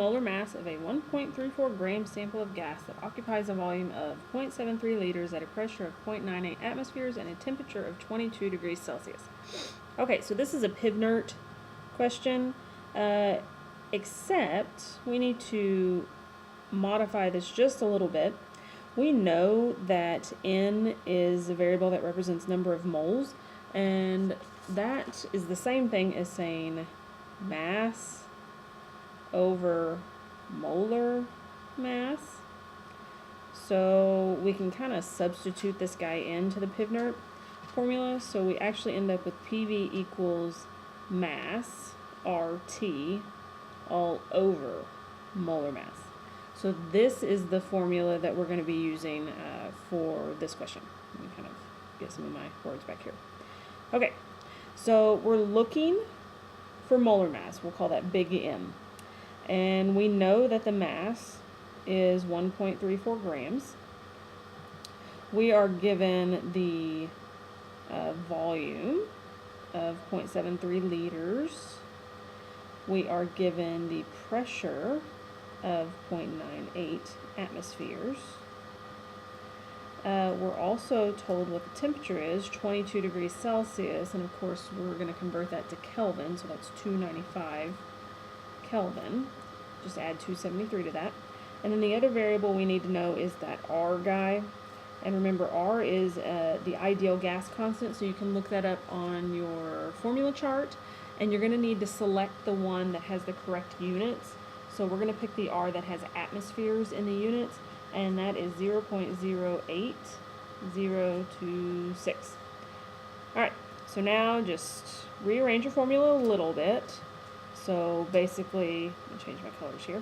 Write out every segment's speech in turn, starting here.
molar mass of a 1.34 gram sample of gas that occupies a volume of 0.73 liters at a pressure of 0.98 atmospheres and a temperature of 22 degrees Celsius. Okay, so this is a PVnRT question, except we need to modify this just a little bit. We know that N is a variable that represents number of moles, and that is the same thing as saying mass over molar mass. So we can kind of substitute this guy into the PVnRT formula. So we actually end up with PV equals mass RT all over molar mass. So this is the formula that we're going to be using for this question. Let me kind of get some of my words back here. Okay, so we're looking for molar mass. We'll call that big M. And we know that the mass is 1.34 grams. We are given the volume of 0.73 liters. We are given the pressure of 0.98 atmospheres. We're also told what the temperature is, 22 degrees Celsius, and of course we're going to convert that to Kelvin, so that's 295 Kelvin. Just add 273 to that. And then the other variable we need to know is that R guy. And remember, R is the ideal gas constant, so you can look that up on your formula chart. And you're going to need to select the one that has the correct units. So we're going to pick the R that has atmospheres in the units, and that is 0.08026. Alright, so now just rearrange your formula a little bit. So basically, I'm going to change my colors here.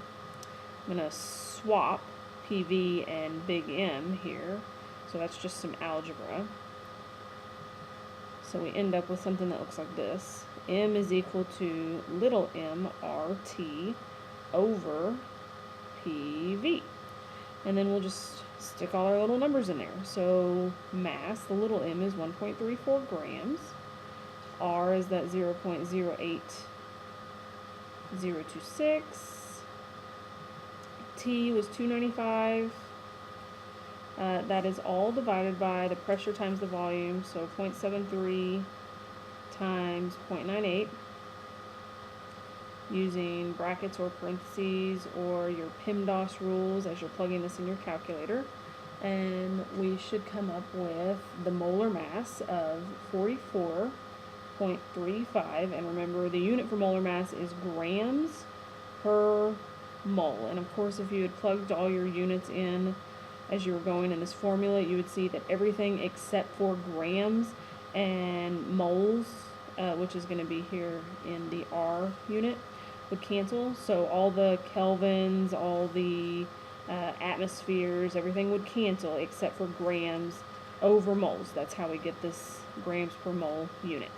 I'm going to swap PV and big M here. So that's just some algebra. So we end up with something that looks like this. M is equal to little m RT over PV. And then we'll just stick all our little numbers in there. So mass, the little m is 1.34 grams. R is that 0.08026. T was 295. That is all divided by the pressure times the volume, so 0.73 times 0.98, using brackets or parentheses or your PEMDAS rules as you're plugging this in your calculator. And we should come up with the molar mass of 44.35, and remember the unit for molar mass is grams per mole. And of course, if you had plugged all your units in as you were going in this formula, you would see that everything except for grams and moles, which is going to be here in the R unit, would cancel. So all the kelvins, all the atmospheres, everything would cancel except for grams over moles. That's how we get this grams per mole unit.